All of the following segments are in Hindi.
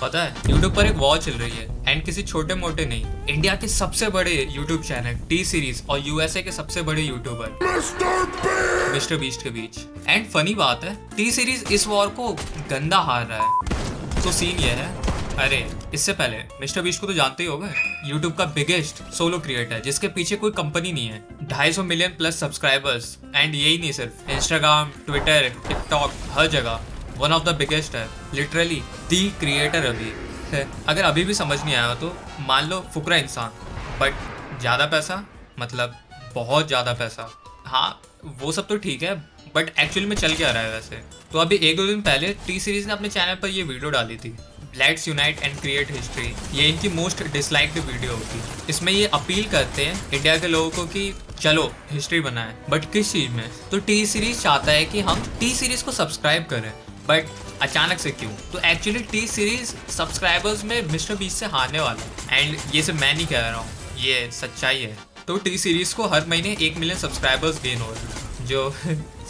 पता है यूट्यूब पर एक वॉर चल रही है एंड किसी छोटे मोटे नहीं, इंडिया के सबसे बड़े यूट्यूब चैनल टी सीरीज और यूएसए के सबसे बड़े यूट्यूबर मिस्टर बीस्ट के बीच। एंड फनी बात है टी सीरीज इस वॉर को गंदा हार रहा है। तो सीन ये है, अरे इससे पहले मिस्टर बीस्ट को तो जानते ही होगे, यूट्यूब का बिगेस्ट सोलो क्रिएटर जिसके पीछे कोई कंपनी नहीं है, 250 मिलियन प्लस सब्सक्राइबर्स। एंड यही नहीं, सिर्फ इंस्टाग्राम, ट्विटर, टिकटॉक, हर जगह वन ऑफ द बिगेस्ट है, लिटरली दी क्रिएटर अभी है। अगर अभी भी समझ नहीं आया तो मान लो फुकरा इंसान, बट ज़्यादा पैसा, मतलब बहुत ज़्यादा पैसा। हाँ वो सब तो ठीक है, बट एक्चुअली में चल क्या रहा है वैसे। तो अभी एक दो दिन पहले टी सीरीज ने अपने चैनल पर ये वीडियो डाली थी, let's unite and create history. ये इनकी मोस्ट डिसलाइक्ड वीडियो होती। इसमें ये अपील करते हैं इंडिया के लोगों को कि चलो हिस्ट्री बनाएं, बट किस चीज़ में? तो टी सीरीज चाहता है कि हम टी सीरीज को सब्सक्राइब करें, बट अचानक से क्यों? तो एक्चुअली टी सीरीज सब्सक्राइबर्स में मिस्टर बीस्ट से हारने वाला है। एंड ये सिर्फ मैं नहीं कह रहा हूँ, ये सच्चाई है। तो टी सीरीज को हर महीने 1 मिलियन सब्सक्राइबर्स गेन हो रहे हैं, जो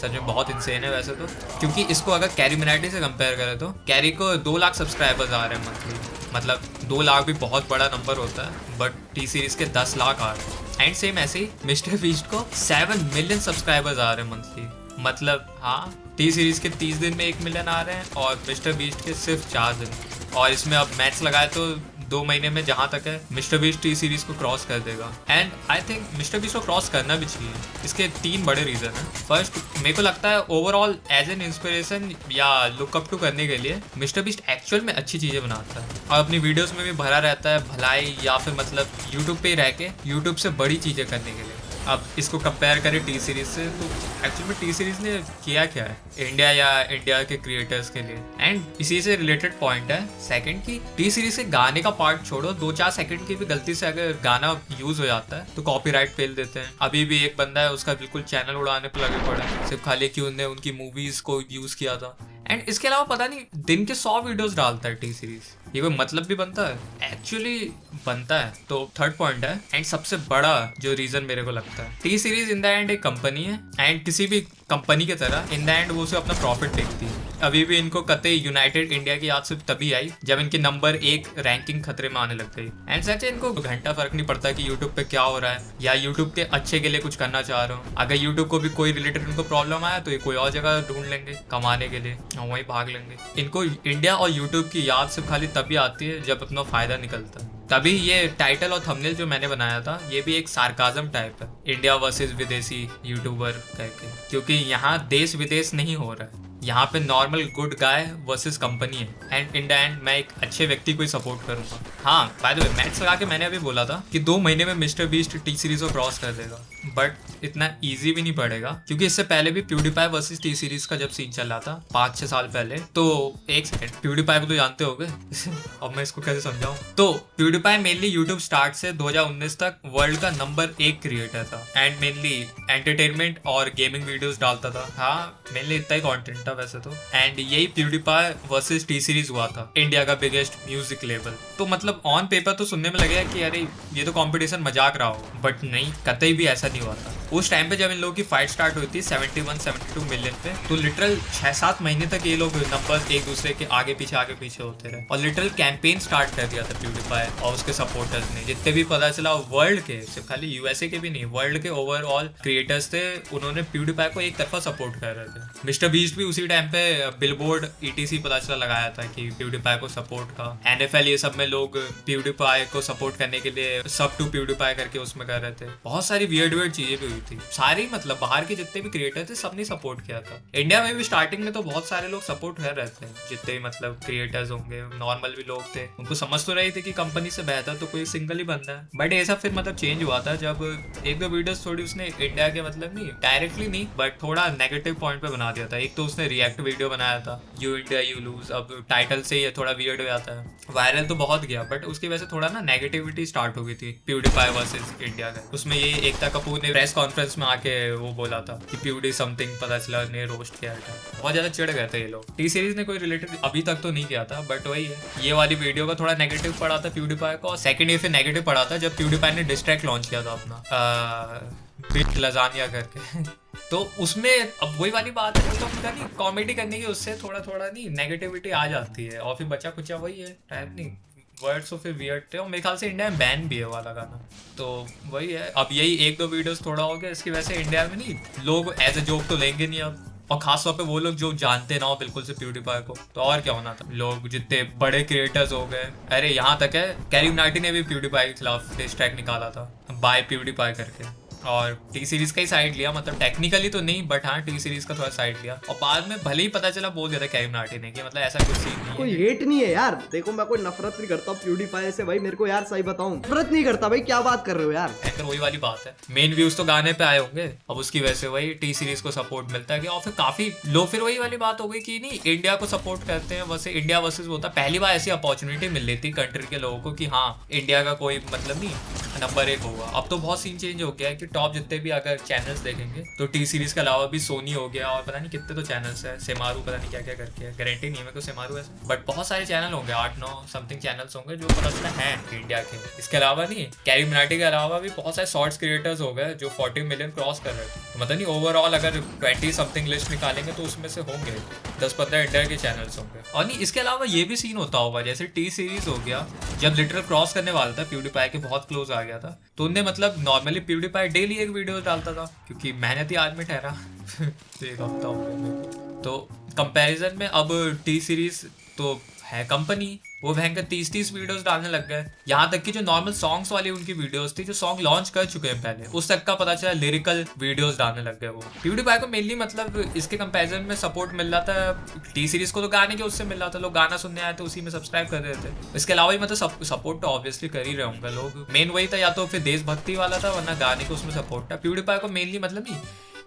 सच में बहुत इंसेन है वैसे तो। क्योंकि इसको अगर कैरी मिनाटी से कंपेयर करें तो कैरी को 2 लाख सब्सक्राइबर्स आ रहे हैं मंथली। मतलब 2 लाख भी बहुत बड़ा नंबर होता है, बट टी सीरीज के 10 लाख आ रहे हैं। एंड सेम ऐसे ही मिस्टर बीस्ट को 7 मिलियन सब्सक्राइबर्स आ रहे हैं मंथली। मतलब हाँ, टी सीरीज के 30 दिन में 1 मिलियन आ रहे हैं और मिस्टर बीस्ट के सिर्फ 4 दिन। और इसमें अब मैथ्स लगाए तो 2 महीने में जहाँ तक है मिस्टर बीस्ट टी सीरीज को क्रॉस कर देगा। And I think mister beast को क्रॉस करना भी चाहिए। इसके 3 बड़े रीज़न हैं। फर्स्ट, मेरे को लगता है ओवरऑल एज एन इंस्पिरेशन या लुकअप टू करने के लिए मिस्टर बीस्ट एक्चुअल में अच्छी चीज़ें बनाता है और अपनी वीडियोस में भी भरा रहता है भलाई, या फिर मतलब यूट्यूब पे ही रह के यूट्यूब से बड़ी चीज़ें करने के लिए। अब इसको कंपेयर करें टी सीरीज से तो एक्चुअली में टी सीरीज ने किया क्या है इंडिया या इंडिया के क्रिएटर्स के लिए। एंड इसी से रिलेटेड पॉइंट है सेकंड की, टी सीरीज से गाने का पार्ट छोड़ो, 2-4 सेकंड की भी गलती से अगर गाना यूज हो जाता है तो कॉपीराइट फेल देते हैं। अभी भी एक बंदा है, उसका बिल्कुल चैनल उड़ाने पर लगे पड़ा है सिर्फ खाली कि उनने उनकी मूवीज को यूज किया था। एंड इसके अलावा पता नहीं दिन के 100 वीडियोस डालता है टी सीरीज। ये कोई मतलब भी बनता है? एक्चुअली बनता है। तो थर्ड पॉइंट है एंड सबसे बड़ा जो रीजन मेरे को लगता है, T series in the and एक कंपनी है एंड किसी भी कंपनी की तरह इन द एंड वो उसे अपना प्रॉफिट देखती है। अभी भी इनको कतई यूनाइटेड इंडिया की याद सिर्फ तभी आई जब इनकी नंबर 1 रैंकिंग खतरे में आने लग गई। एंड सच है, इनको घंटा फर्क नहीं पड़ता कि यूट्यूब पे क्या हो रहा है या यूट्यूब के अच्छे के लिए कुछ करना चाह रहे हो। अगर यूट्यूब को भी कोई रिलेटेड उनको प्रॉब्लम आया तो ये कोई और जगह ढूंढ लेंगे कमाने के लिए और वहीं भाग लेंगे। इनको इंडिया और यूट्यूब की याद सिर्फ खाली तभी आती है जब अपना फायदा निकलता है। तभी ये टाइटल और थंबनेल जो मैंने बनाया था ये भी एक सार्काज्म टाइप है, इंडिया वर्सेस विदेशी यूट्यूबर करके, क्योंकि यहाँ देश विदेश नहीं हो रहा है, यहाँ पे normal good guy versus company है। एंड इन द एंड मैं एक अच्छे व्यक्ति को ही सपोर्ट करूंगा। हाँ बाय द वे, मैथ्स लगा के मैंने अभी बोला था कि 2 महीने में मिस्टर बीस्ट टी सीरीज को क्रॉस कर देगा, बट इतना इजी भी नहीं पड़ेगा क्योंकि इससे पहले भी प्यूडीपाई वर्सेस टी सीरीज का जब सीन चल रहा था 5-6 साल पहले, तो एक सेकंड, प्यूडीपाई को तो जानते होगे अब मैं इसको कैसे समझाऊं। तो प्यूडीपाई मेनली यूट्यूब स्टार्ट से 2019 तक वर्ल्ड का नंबर 1 क्रिएटर था एंड मेनली एंटरटेनमेंट और गेमिंग वीडियोस डालता था। हाँ मेनली इतना ही कंटेंट था वैसे तो। एंड यही प्यूडीपाई वर्सेस टी सीरीज हुआ था, इंडिया का बिगेस्ट म्यूजिक लेवल। तो मतलब ऑन पेपर तो सुनने में लगेगा कि अरे ये तो कंपटीशन मजाक रहा हो, बट नहीं, कतई भी ऐसा नहीं हुआ था। उस टाइम पे जब इन लोगों की फाइट स्टार्ट हुई थी 71-72 मिलियन पे, तो लिटरल 6-7 महीने तक ये लोग नंबर एक दूसरे के आगे पीछे होते रहे और लिटरल कैंपेन स्टार्ट कर दिया था प्यूडीपाई और उसके सपोर्टर्स ने। जितने भी पता चला वर्ल्ड के, सिर्फ खाली यूएसए के भी नहीं, वर्ल्ड के ओवरऑल क्रिएटर्स थे, उन्होंने प्यूडीपाई को एक तरफा सपोर्ट कर रहे थे। मिस्टर बीस्ट भी उसी टाइम पे बिलबोर्ड ETC पता चला लगाया था कि प्यूडीपाई को सपोर्ट का। NFL ये सब में लोग प्यूडीपाई को सपोर्ट करने के लिए सब टू प्यूडीपाई करके उसमें कर रहे थे। बहुत सारी वियर्ड चीजें भी हुई थी। सारी मतलब बाहर के जितने भी क्रिएटर थे सबने सपोर्ट किया था। इंडिया में भी स्टार्टिंग में तो बहुत सारे लोग सपोर्ट कर रहे थे, जितने भी मतलब क्रिएटर्स होंगे, नॉर्मल भी लोग थे, उनको समझ तो रहे थे कि कंपनी से बेहतर तो कोई सिंगल ही बंदा है। बट ये सब फिर मतलब चेंज हुआ था जब 1-2 वीडियोस थोड़ी उसने इंडिया के मतलब नहीं डायरेक्टली नहीं बट थोड़ा नेगेटिव पॉइंट पे बना दिया था। एक तो उसने रिएक्ट वीडियो बनाया था, यू इंडिया यू लूज। अब टाइटल से ही थोड़ा वियर्ड हो जाता है, वायरल तो बहुत गया बट उसकी वजह से थोड़ा ना नेगेटिविटी स्टार्ट हो गई थी प्यूडीपाई वर्सेस इंडिया का। उसमें ये एकता कपूर ने प्रेस कॉन्फ्रेंस में आके वो बोला था कि प्यूडी समथिंग पता चला ने रोस्ट किया था। बहुत ज्यादा चिढ़ गए थे ये लोग। टी सीरीज ने कोई रिलेटेड अभी तक तो नहीं किया था, बट वही है, ये वाली वीडियो का थोड़ा नेगेटिव पड़ा था प्यूडीपाई को। और सेकंड ये फिर नेगेटिव पड़ा था जब प्यूडीपाई ने डिस्ट्रैक्ट लॉन्च किया था अपना बिग लजानिया करके। तो उसमें अब वही वाली बात है, तो पता नहीं कॉमेडी करने की उससे थोड़ा थोड़ा नहीं नेगेटिविटी आ जाती है, और फिर बचा कुचा वही है टाइप नहीं, वर्ड्स तो फिर वियर्ड थे, और मेरे ख्याल से इंडिया में बैन भी है वाला गाना। तो वही है, अब यही एक दो वीडियोस थोड़ा हो गया इसकी वजह से इंडिया में नहीं लोग एज ए जोक तो लेंगे नहीं अब, और खास तौर पे वो लोग जो जानते ना हो बिल्कुल से प्यूडीफाई को, तो और क्या होना था। लोग जितने बड़े क्रिएटर्स हो गए, अरे यहाँ तक है कैरी मिनाटी ने भी प्यूडीफाई के खिलाफ डिस ट्रैक निकाला था बाय प्यूडीफाई करके, और टी सीरीज का ही साइड लिया, मतलब टेक्निकली तो नहीं बट हाँ टी सीरीज का थोड़ा साइड लिया, और बाद में भले ही पता चला बोल दिया था कैरी मिनाटी ने कि मतलब ऐसा कुछ सीन नहीं है। कोई हेट नहीं है यार, देखो मैं कोई नफरत नहीं करता प्यूडीफाई से भाई, मेरे को यार सही बताऊं नफरत नहीं करता भाई, क्या बात कर रहे हो यार। एंकर वही वाली बात है, मेन व्यूज तो गाने पे आए होंगे, अब उसकी वजह से वही टी सीरीज को सपोर्ट मिलता है कि, और फिर काफी लोग फिर वही वाली बात हो गई कि नहीं इंडिया को सपोर्ट करते हैं, वैसे इंडिया वर्सेस होता है, पहली बार ऐसी अपॉर्चुनिटी मिल रही थी कंट्री के लोगों को कि हाँ इंडिया का कोई मतलब नहीं नंबर 1 होगा। अब तो बहुत सीन चेंज हो गया है कि टॉप जितने भी अगर चैनल्स देखेंगे तो टी सीरीज के अलावा भी सोनी हो गया, और पता नहीं कितने तो चैनल्स है, सेमारू पता नहीं क्या क्या करके है, गारंटी नहीं है मेरे को सेमारू है, बट बहुत सारे चैनल होंगे 8-9 समथिंग चैनल्स होंगे जो पता चला है इंडिया के। इसके अलावा नहीं कैरी मिनाटी के अलावा भी बहुत सारे शॉर्ट्स क्रिएटर्स हो गए जो 40 मिलियन क्रॉस कर रहे थे, तो मतलब नहीं ओवरऑल अगर 20 समथिंग लिस्ट निकालेंगे तो उसमें से होंगे 10-15 इंडिया के चैनल्स होंगे। और नहीं इसके अलावा ये भी सीन होता होगा जैसे टी सीरीज हो गया, जब लिटरल क्रॉस करने वाला था प्यूडीफाई के बहुत क्लोज आ गया था, तो उनने मतलब नॉर्मली प्यूडीफाई डेली एक वीडियो डालता था क्योंकि मेहनती आदमी ठहरा एक हफ्ता हो गया, तो कंपैरिजन में अब टी सीरीज तो है कंपनी, वो भयंकर 30-30 वीडियोस डालने लग गए, यहाँ तक कि जो नॉर्मल सॉन्ग्स वाली उनकी वीडियोस थी जो सॉन्ग लॉन्च कर चुके हैं पहले, उस तक का पता चला लिरिकल वीडियोस डालने लग गए वो। प्यूडीफाई को मेनली मतलब इसके कंपैरिजन में सपोर्ट मिल रहा था, टी सीरीज को तो गाने के उससे मिल रहा था, लोग गाना सुनने आए तो उसी में सब्सक्राइब कर रहे थे, इसके अलावा भी मतलब सपोर्ट तो ऑब्वियसली कर ही रहे होंगे लोग, मेन वही था या तो फिर देशभक्ति वाला था वरना गाने को उसमें सपोर्ट था। प्यूडीफाई को मेनली मतलब नहीं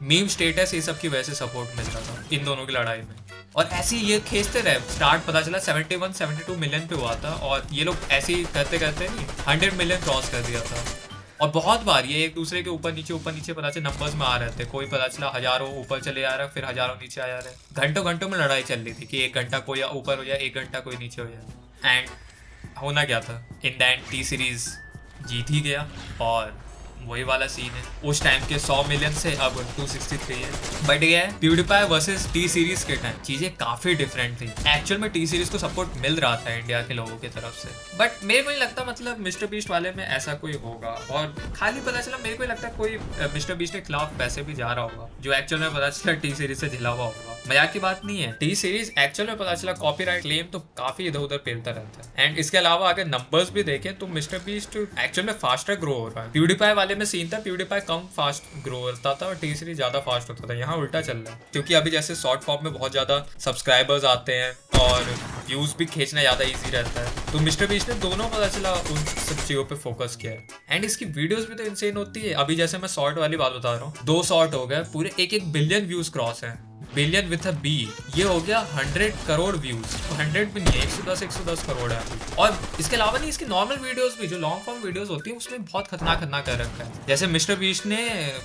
मीम स्टेटस ये सब की वजह से सपोर्ट मिलता था इन दोनों की लड़ाई में, और ऐसे ही ये खींचते रहे, स्टार्ट पता चला 71-72 मिलियन पे हुआ था, और ये लोग ऐसे ही करते करते नहीं 100 मिलियन क्रॉस कर दिया था, और बहुत बार ये एक दूसरे के ऊपर नीचे पता चला नंबर्स में आ रहे थे, कोई पता चला हजारों ऊपर चले आ रहा है फिर हजारों नीचे आ जा रहे हैं, घंटों घंटों में लड़ाई चल रही थी कि 1 घंटा कोई ऊपर हो जाए 1 घंटा कोई नीचे हो जाए, एंड होना क्या था in the end T series जीत ही गया, और वही वाला सीन है उस टाइम के 100 मिलियन से अब 263 है, बट ये है प्यूडीफाई वर्सेस टी सीरीज के टाइम चीजें काफी डिफरेंट थी, एक्चुअल में टी सीरीज को सपोर्ट मिल रहा था इंडिया के लोगों की तरफ से, बट मेरे को नहीं लगता मतलब मिस्टर बीस्ट वाले में ऐसा कोई होगा, और खाली पता चला मेरे को नहीं लगता कोई मिस्टर बीस्ट के खिलाफ पैसे भी जा रहा होगा जो एक्चुअल में पता चला टी सीरीज से झिला हुआ होगा, मजाक की बात नहीं है। टी सीरीज एक्चुअल में पता चला कॉपीराइट क्लेम तो काफी इधर उधर पेलता रहता है, एंड इसके अलावा अगर नंबर्स भी देखें तो मिस्टर बीस्ट एक्चुअल में फास्टर ग्रो हो रहा है, प्यूडीफाई वाले में सीन था प्यूडीफाई कम फास्ट ग्रो होता था और टी सीरीज ज्यादा फास्ट होता था, यहाँ उल्टा चल रहा है क्योंकि अभी जैसे शॉर्ट फॉर्म में बहुत ज्यादा सब्सक्राइबर्स आते हैं और व्यूज भी खींचना ज्यादा इजी रहता है, तो मिस्टर बीस्ट ने दोनों पता चला उन सब चीजों पे फोकस किया है, एंड इसकी वीडियोस भी तो इंसेन होती है। अभी जैसे मैं शॉर्ट वाली बात बता रहा हूँ, 2 शॉर्ट हो गए पूरे 1 बिलियन व्यूज क्रॉस है, बिलियन विथ अ बी, ये हो गया 100 करोड़ व्यूज, तो 100 भी नहीं है 110 करोड़ है, और इसके अलावा नहीं इसकी नॉर्मल वीडियोस भी जो लॉन्ग फॉर्म वीडियोस होती है उसमें बहुत खतरनाक कर रखा है, जैसे मिस्टर बीस्ट ने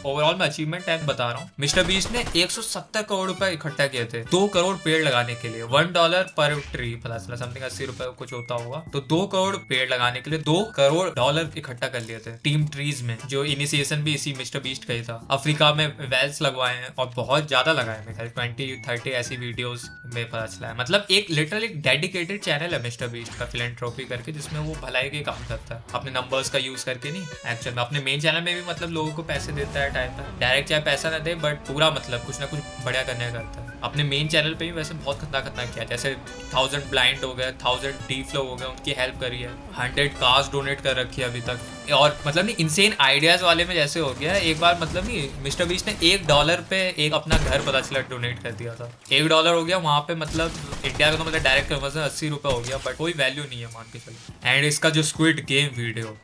ओवरऑल मैं अचीवमेंट टैग बता रहा हूँ, मिस्टर बीस्ट ने 170 करोड़ रुपए इकट्ठा किए थे 2 करोड़ पेड़ लगाने के लिए, $1 पर ट्री पता चला समथिंग 80 रुपए कुछ होता होगा, तो 2 करोड़ पेड़ लगाने के लिए $2 करोड़ इकट्ठा कर लिए थे टीम ट्रीज में, जो इनिशिएशन भी इसी मिस्टर बीस्ट का ही था। अफ्रीका में वेल्स लगवाए हैं और बहुत ज्यादा लगाए हैं, 20-30 ऐसी वीडियोस में पता चला है, मतलब एक लिटरल एक डेडिकेटेड चैनल है मिस्टर बीस्ट का फिलैंथ्रोपी करके, जिसमें वो भलाई के काम करता है अपने नंबर्स का यूज करके, नहीं एक्चुअल में अपने मेन चैनल में भी मतलब लोगों को पैसे देता है टाइम पर, डायरेक्ट चाहे पैसा ना दे बट पूरा मतलब कुछ ना कुछ बढ़िया करने करता है। अपने मेन चैनल पे भी वैसे बहुत खतरनाक किया, जैसे 1000 ब्लाइंड हो गए, 1000 डी फ्लो हो गए, उनकी हेल्प करी है, 100 कार्स डोनेट कर रखी है अभी तक, और मतलब नहीं इंसेन आइडियाज वाले में जैसे हो गया एक बार मतलब नहीं मिस्टर बीस्ट ने $1 पे एक अपना घर पता चला डोनेट कर दिया था, $1 हो गया वहाँ पे, मतलब इंडिया का तो मतलब डायरेक्ट कन्वर्जन 80 रुपये हो गया, बट कोई वैल्यू नहीं है मान के चलो। एंड इसका जो स्क्विड गेम वीडियो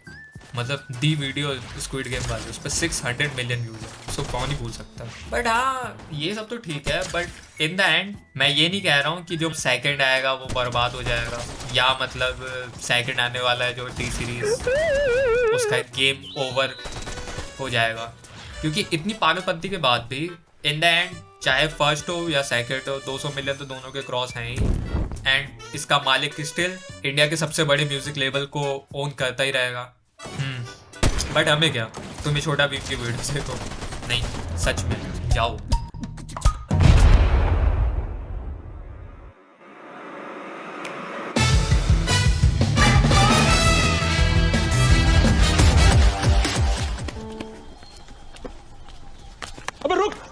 मतलब दी वीडियो स्क्विड गेम वाली उस पर 600 मिलियन व्यूज है, उसको कौन ही भूल सकता है। बट हाँ ये सब तो ठीक है, बट इन द एंड मैं ये नहीं कह रहा हूँ कि जो सेकंड आएगा वो बर्बाद हो जाएगा, या मतलब सेकंड आने वाला है जो टी सीरीज उसका गेम ओवर हो जाएगा, क्योंकि इतनी पागलपंती के बाद भी इन द एंड चाहे फर्स्ट हो या सेकंड हो 200 मिलियन तो दोनों के क्रॉस हैं ही, एंड इसका मालिक स्टिल इंडिया के सबसे बड़े म्यूजिक लेबल को ओन करता ही रहेगा। बट हमें क्या, तुम्हें छोटा भीम की वीडियो देखो। सच में जाओ। अबे रुक।